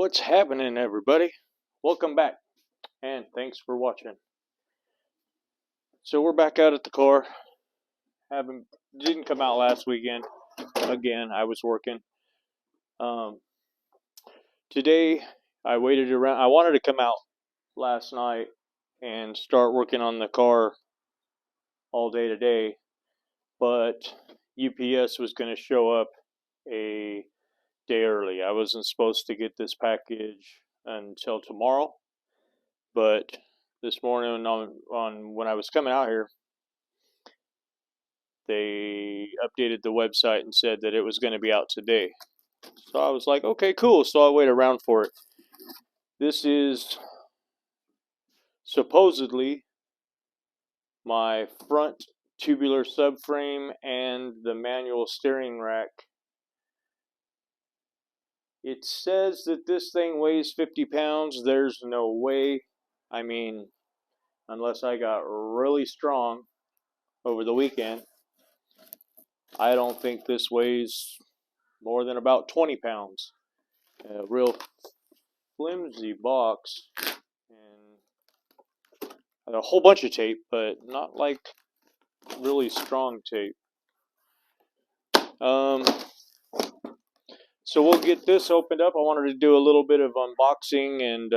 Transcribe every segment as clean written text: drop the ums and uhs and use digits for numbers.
What's happening, everybody? Welcome back, and thanks for watching. So we're back out at the car. Haven't didn't come out last weekend. Again, I was working. Um, Today I waited around. I wanted to come out last night and start working on the car all day today, but UPS was going to show up a day early. I wasn't supposed to get this package until tomorrow, but this morning on when I was coming out here, they updated the website and said that it was going to be out today. So I was like, okay, cool. So I'll wait around for it. This is supposedly my front tubular subframe and the manual steering rack. It says that this thing weighs 50 pounds. There's no way. I mean, unless I got really strong over the weekend, I don't think this weighs more than about 20 pounds. A real flimsy box and a whole bunch of tape, but not like really strong tape. So we'll get this opened up. I wanted to do a little bit of unboxing, and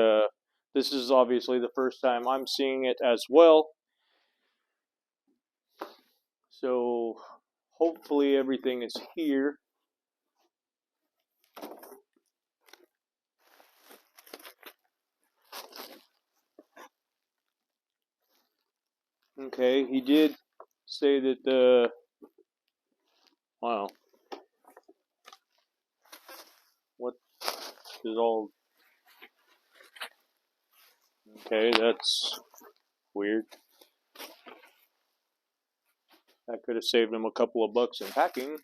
this is obviously the first time I'm seeing it as well. So hopefully everything is here. Okay, he did say that wow, what is all, okay, that's weird. I could have saved him a couple of bucks in packing.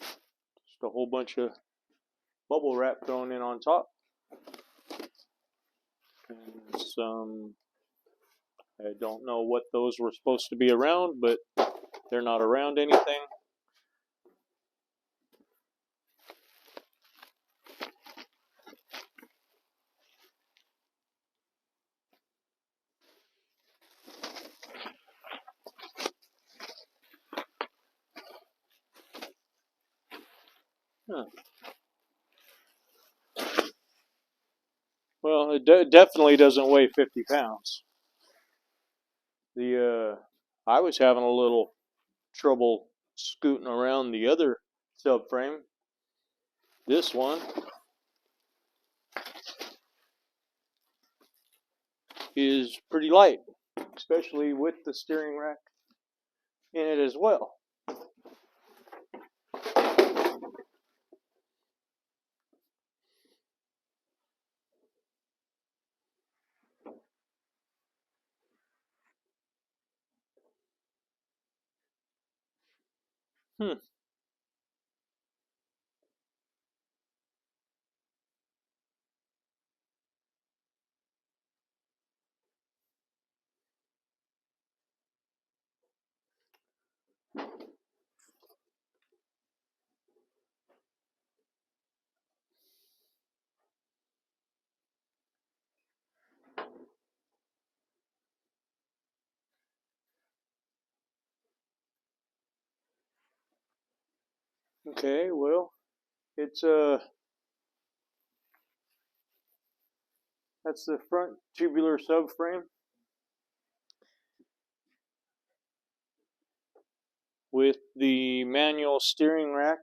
Just a whole bunch of bubble wrap thrown in on top. And some, I don't know what those were supposed to be around, but they're not around anything. Huh. Well, it definitely doesn't weigh 50 pounds. I was having a little trouble scooting around the other subframe. This one is pretty light, especially with the steering rack in it as well. Hmm. Okay, well, it's that's the front tubular subframe with the manual steering rack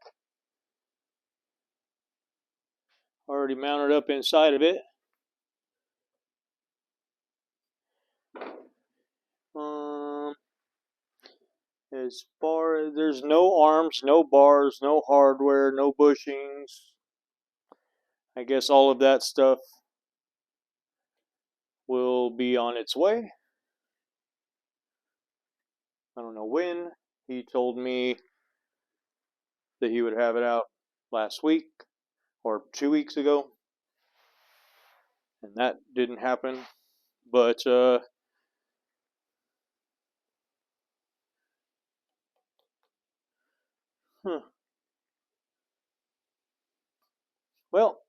already mounted up inside of it. As far as, there's no arms, no bars, no hardware, no bushings. I guess all of that stuff will be on its way. I don't know when. He told me that he would have it out last week or 2 weeks ago, and that didn't happen. But well,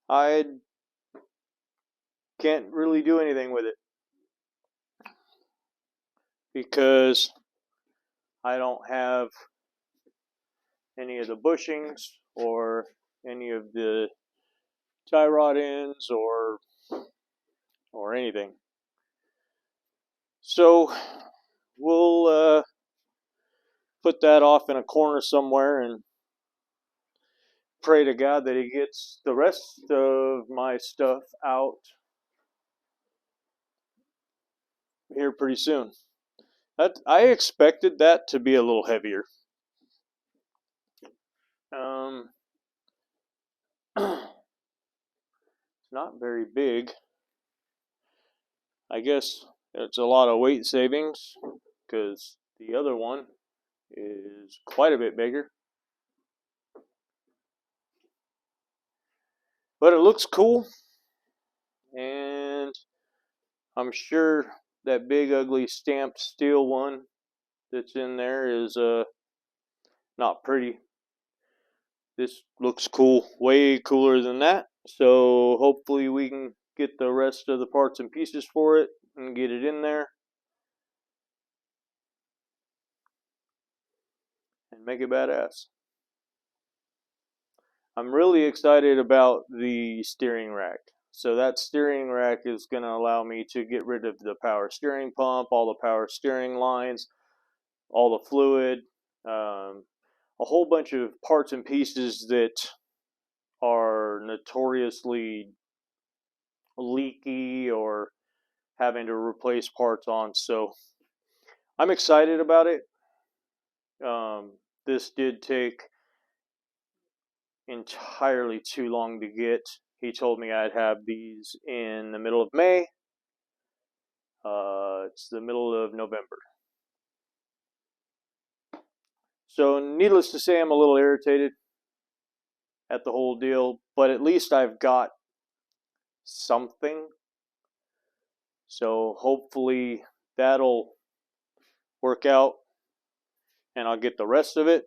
I can't really do anything with it because I don't have any of the bushings or any of the tie rod ends or anything. So we'll put that off in a corner somewhere and pray to God that He gets the rest of my stuff out here pretty soon. I expected that to be a little heavier. It's not very big. I guess it's a lot of weight savings because the other one is quite a bit bigger. But it looks cool, and I'm sure that big ugly stamped steel one that's in there is not pretty. This looks cool, way cooler than that. So hopefully we can get the rest of the parts and pieces for it and get it in there and make it badass. I'm really excited about the steering rack. So that steering rack is going to allow me to get rid of the power steering pump, all the power steering lines, all the fluid, a whole bunch of parts and pieces that are notoriously leaky or having to replace parts on. So I'm excited about it. This did take entirely too long to get. He told me I'd have these in the middle of May. It's the middle of November. So needless to say, I'm a little irritated at the whole deal, but at least I've got something. So hopefully that'll work out and I'll get the rest of it.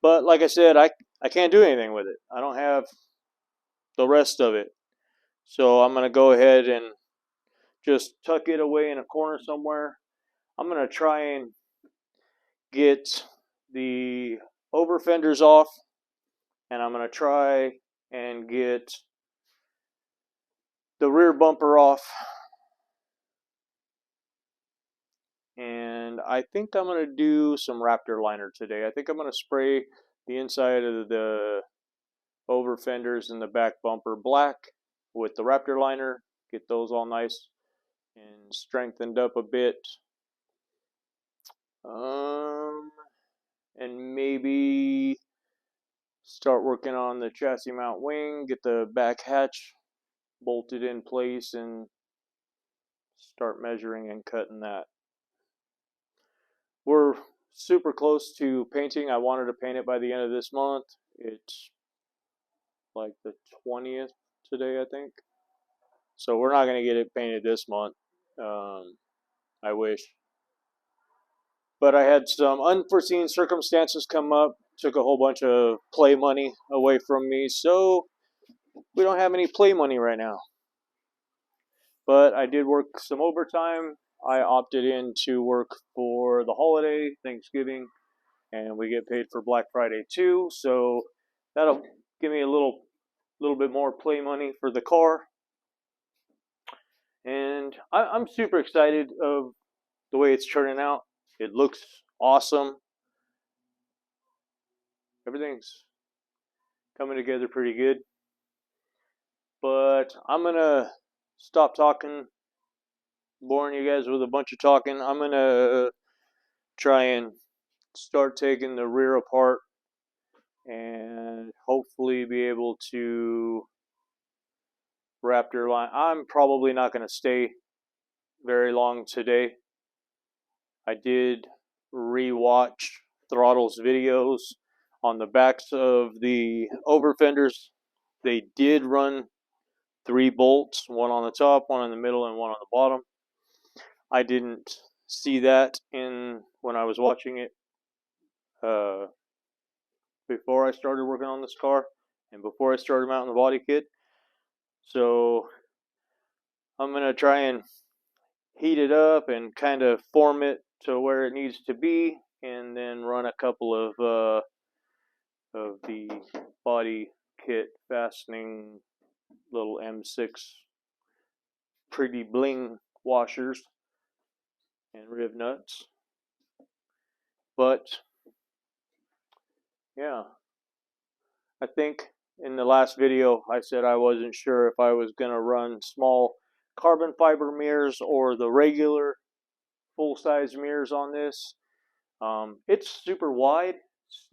But like I said, I can't do anything with it. I don't have the rest of it. So I'm going to go ahead and just tuck it away in a corner somewhere. I'm going to try and get the over fenders off, and I'm going to try and get the rear bumper off. And I think I'm going to do some Raptor liner today. I think I'm going to spray the inside of the over fenders and the back bumper black with the Raptor liner, get those all nice and strengthened up a bit. And maybe start working on the chassis mount wing, get the back hatch bolted in place and start measuring and cutting that. We're super close to painting. I wanted to paint it by the end of this month. It's like the 20th today, I think. So we're not going to get it painted this month. I wish. But I had some unforeseen circumstances come up, took a whole bunch of play money away from me, so we don't have any play money right now. But I did work some overtime. I opted in to work for the holiday, Thanksgiving, and we get paid for Black Friday too, so that'll give me a little bit more play money for the car. And I'm super excited of the way it's turning out. It looks awesome. Everything's coming together pretty good. But I'm going to stop talking, boring you guys with a bunch of talking. I'm going to try and start taking the rear apart and hopefully be able to Raptor line. I'm probably not going to stay very long today. I did rewatch Throttle's videos on the backs of the over fenders. They did run 3 bolts, one on the top, one in the middle, and one on the bottom. I didn't see that when I was watching it before I started working on this car, and before I start mounting the body kit. So I'm going to try and heat it up and kind of form it to where it needs to be, and then run a couple of the body kit fastening little M6 pretty bling washers and rib nuts. But yeah, I think in the last video I said I wasn't sure if I was going to run small carbon fiber mirrors or the regular full-size mirrors on this. It's super wide,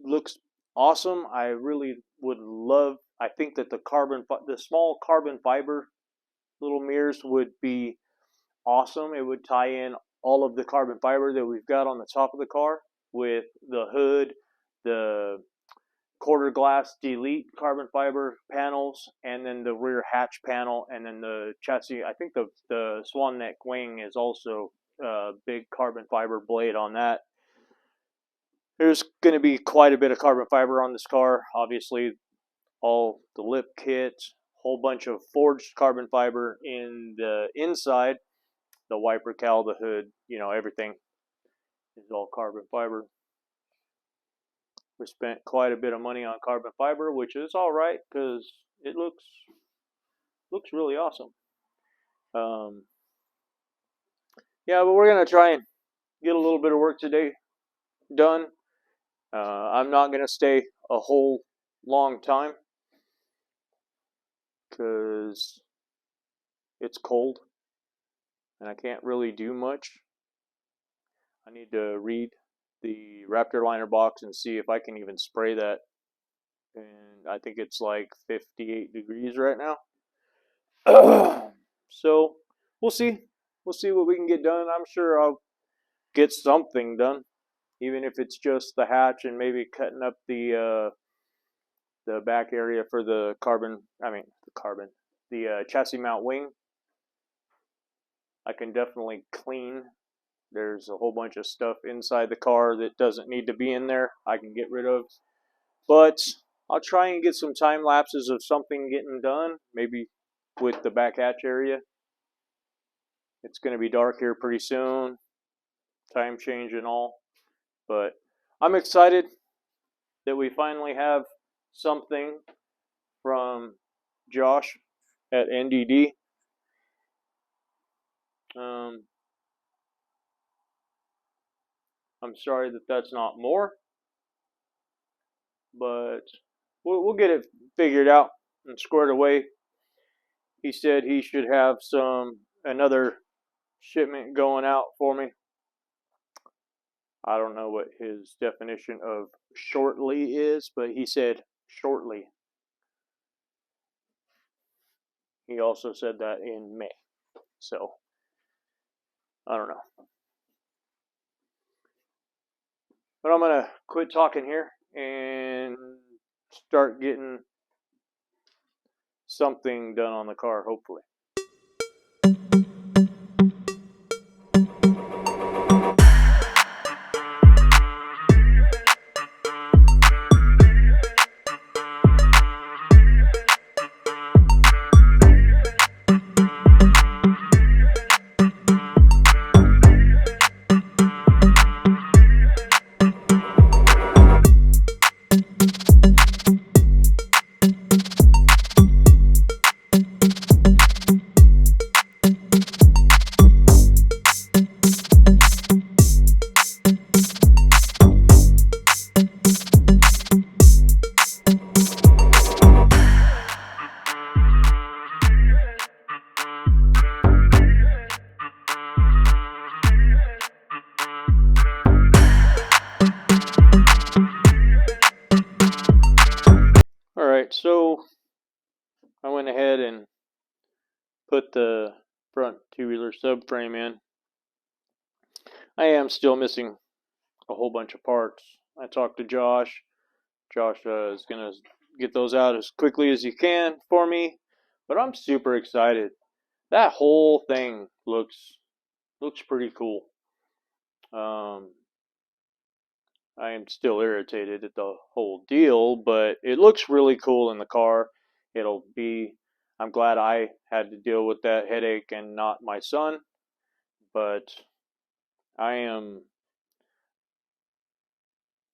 looks awesome. I really would love, I think that the small carbon fiber little mirrors would be awesome. It would tie in all of the carbon fiber that we've got on the top of the car with the hood, the quarter glass delete carbon fiber panels, and then the rear hatch panel, and then the chassis. I think the swan neck wing is also a big carbon fiber blade on that. There's going to be quite a bit of carbon fiber on this car. Obviously, all the lip kit, whole bunch of forged carbon fiber in the inside, the wiper cowl, the hood, everything is all carbon fiber. We spent quite a bit of money on carbon fiber, which is all right because it looks really awesome. Yeah, but we're gonna try and get a little bit of work today done. I'm not gonna stay a whole long time because it's cold and I can't really do much. I need to read the Raptor liner box and see if I can even spray that. And I think it's like 58 degrees right now. So we'll see. We'll see what we can get done. I'm sure I'll get something done, even if it's just the hatch and maybe cutting up the back area for the chassis mount wing. I can definitely clean. There's a whole bunch of stuff inside the car that doesn't need to be in there. I can get rid of. But I'll try and get some time lapses of something getting done, maybe with the back hatch area. It's going to be dark here pretty soon, time change and all. But I'm excited that we finally have something from Josh at NDD. I'm sorry that that's not more, but we'll get it figured out and squared away. He said he should have another shipment going out for me. I don't know what his definition of shortly is, but he said shortly. He also said that in May. So, I don't know. But I'm going to quit talking here and start getting something done on the car, hopefully. Alright, so I went ahead and put the front two-wheeler subframe in. I am still missing a whole bunch of parts. I talked to Josh. Josh is going to get those out as quickly as he can for me. But I'm super excited. That whole thing looks pretty cool. I am still irritated at the whole deal, but it looks really cool in the car. I'm glad I had to deal with that headache and not my son, but I'm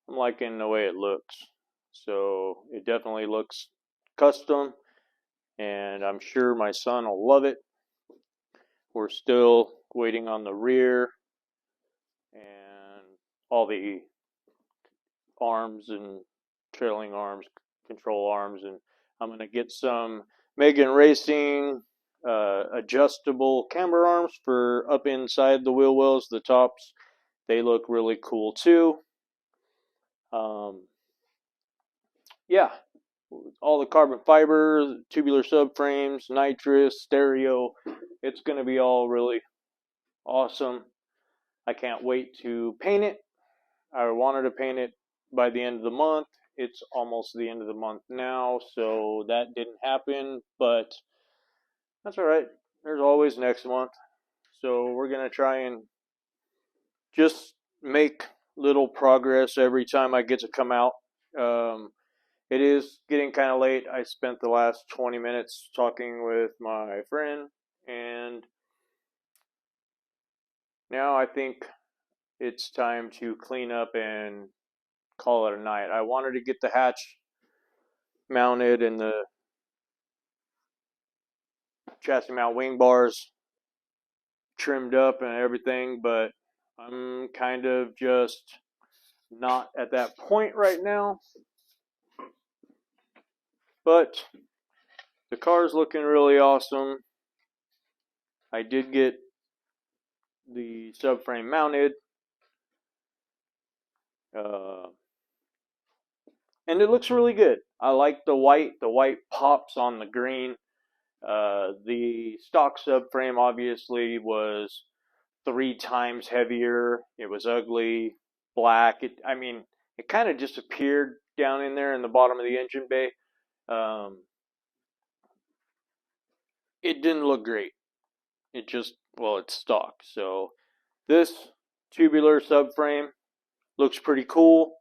liking the way it looks. So it definitely looks custom, and I'm sure my son will love it. We're still waiting on the rear and all the arms and trailing arms, control arms, and I'm going to get some Megan Racing adjustable camber arms for up inside the wheel wells, the tops. They look really cool too. Yeah, all the carbon fiber, tubular subframes, nitrous, stereo. It's going to be all really awesome. I can't wait to paint it. I wanted to paint it by the end of the month. It's almost the end of the month now, so that didn't happen, but that's all right. There's always next month. So we're going to try and just make little progress every time I get to come out. It is getting kind of late. I spent the last 20 minutes talking with my friend, and now I think it's time to clean up and call it a night. I wanted to get the hatch mounted and the chassis mount wing bars trimmed up and everything, but I'm kind of just not at that point right now. But the car's looking really awesome. I did get the subframe mounted, and it looks really good. I like the white. The white pops on the green. The stock subframe obviously was 3 times heavier. It was ugly, black. It kind of disappeared down in there in the bottom of the engine bay. It didn't look great. It's stock. So this tubular subframe looks pretty cool.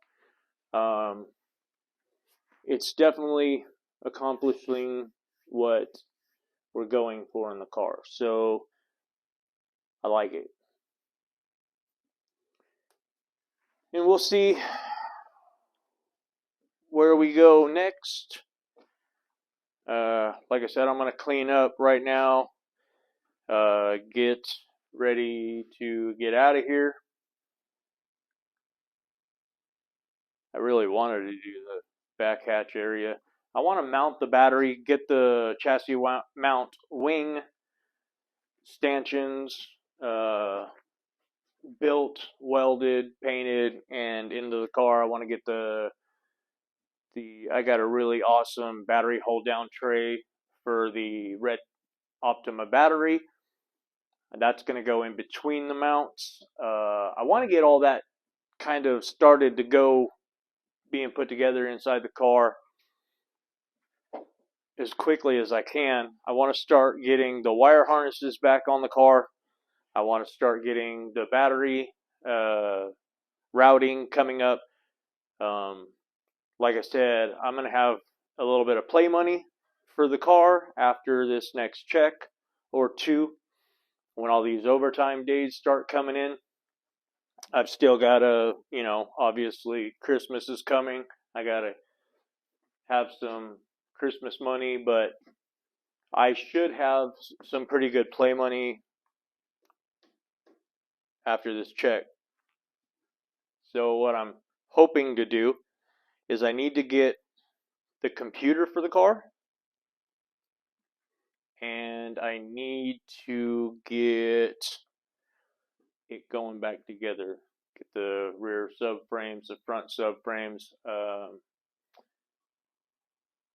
It's definitely accomplishing what we're going for in the car. So I like it. And we'll see where we go next. Like I said, I'm going to clean up right now, get ready to get out of here. I really wanted to do the back hatch area. I want to mount the battery, get the chassis mount wing stanchions built, welded, painted, and into the car. I want to get I got a really awesome battery hold down tray for the red Optima battery. That's going to go in between the mounts. I want to get all that kind of started to go, being put together inside the car as quickly as I can. I want to start getting the wire harnesses back on the car. I want to start getting the battery routing coming up. Like I said, I'm going to have a little bit of play money for the car after this next check or two, when all these overtime days start coming in. I've still got to, obviously Christmas is coming. I got to have some Christmas money, but I should have some pretty good play money after this check. So what I'm hoping to do is I need to get the computer for the car, and I need to get it going back together. Get the rear subframes, the front subframes.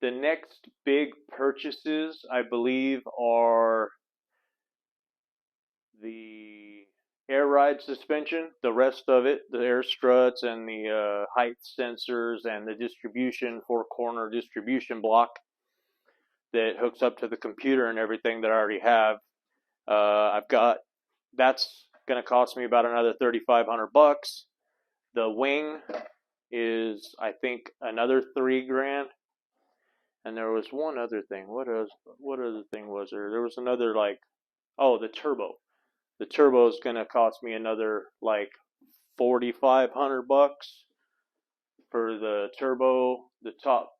The next big purchases, I believe, are the air ride suspension, the rest of it, the air struts and the height sensors and the distribution, 4-corner distribution block that hooks up to the computer and everything that I already have. That's going to cost me about another $3,500. The wing is, I think, another $3 grand. And there was one other thing. What other thing was there? There was another, like, oh, the turbo. The turbo is gonna cost me another like $4,500 for the turbo, the top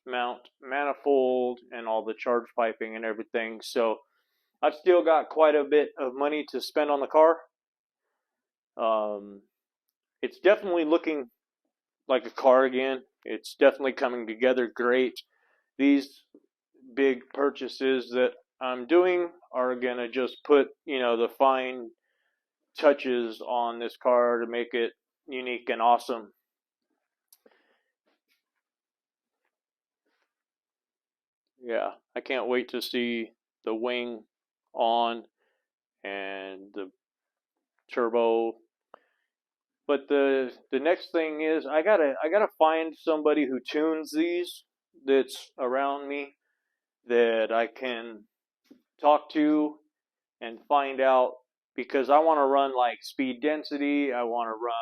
mount manifold, and all the charge piping and everything. So I've still got quite a bit of money to spend on the car. It's definitely looking like a car again. It's definitely coming together great. These big purchases that I'm doing are gonna just put, the fine touches on this car to make it unique and awesome. Yeah, I can't wait to see the wing on and the turbo. But the next thing is I gotta find somebody who tunes these that's around me that I can talk to and find out, because I want to run like speed density, I want to run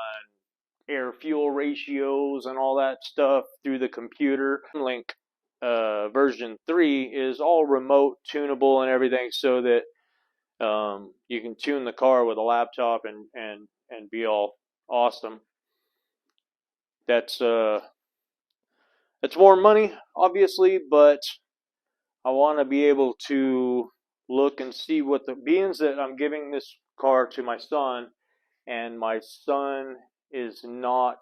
air fuel ratios and all that stuff through the computer. Link version 3 is all remote tunable and everything, so that you can tune the car with a laptop and be all awesome. That's more money, obviously, but I want to be able to look and see what the beans that I'm giving this car to my son, and my son is not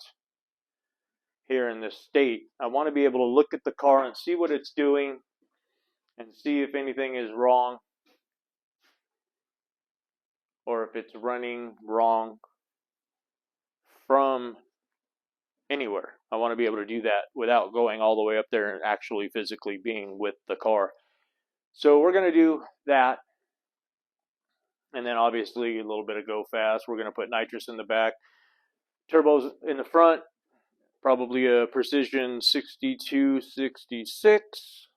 here in this state. I want to be able to look at the car and see what it's doing and see if anything is wrong or if it's running wrong from anywhere. I want to be able to do that without going all the way up there and actually physically being with the car. So we're going to do that. And then obviously a little bit of go fast. We're going to put nitrous in the back, turbos in the front, probably a precision 6266,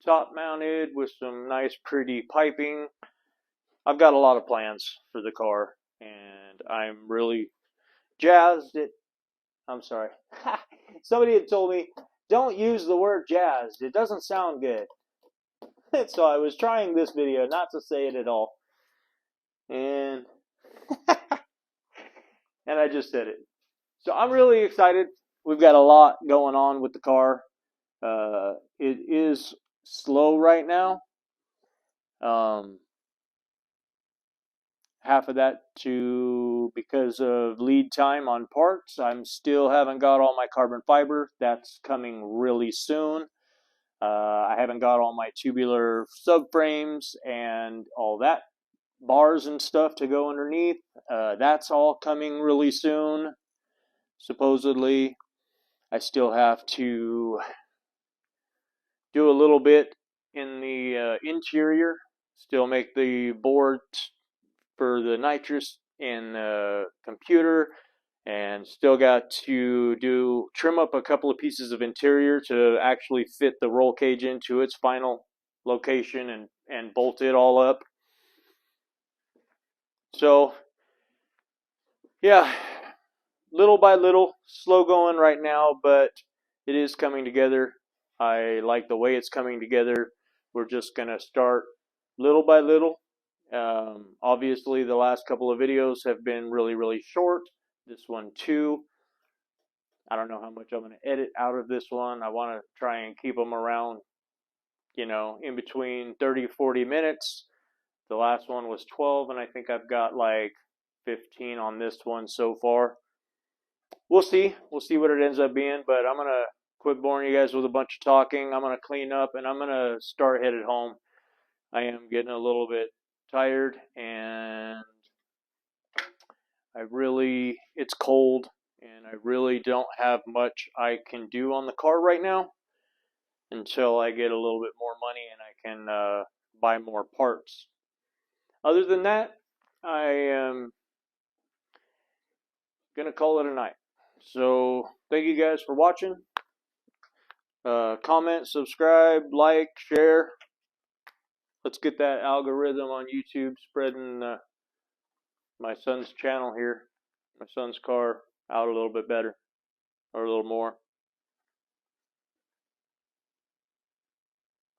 top mounted with some nice pretty piping. I've got a lot of plans for the car, and I'm really jazzed. I'm sorry. Somebody had told me, don't use the word jazzed. It doesn't sound good. So I was trying this video not to say it at all. And and I just said it. So I'm really excited. We've got a lot going on with the car. It is slow right now. Half of that because of lead time on parts. I'm still haven't got all my carbon fiber. That's coming really soon. I haven't got all my tubular subframes and all that bars and stuff to go underneath. That's all coming really soon, supposedly. I still have to do a little bit in the interior, still make the boards for the nitrous in the computer, and still got to trim up a couple of pieces of interior to actually fit the roll cage into its final location and bolt it all up. So yeah, little by little, slow going right now, but it is coming together. I like the way it's coming together. We're just gonna start little by little. Obviously, the last couple of videos have been really, really short. This one too. I don't know how much I'm going to edit out of this one. I want to try and keep them around, in between 30 to 40 minutes. The last one was 12, and I think I've got like 15 on this one so far. We'll see. We'll see what it ends up being, but I'm going to quit boring you guys with a bunch of talking. I'm going to clean up, and I'm going to start headed home. I am getting a little bit tired, and it's cold, and I really don't have much I can do on the car right now until I get a little bit more money and I can buy more parts. Other than that, I am going to call it a night. So thank you guys for watching. Comment, subscribe, like, share. Let's get that algorithm on YouTube spreading my son's channel here, my son's car, out a little bit better. or a little more.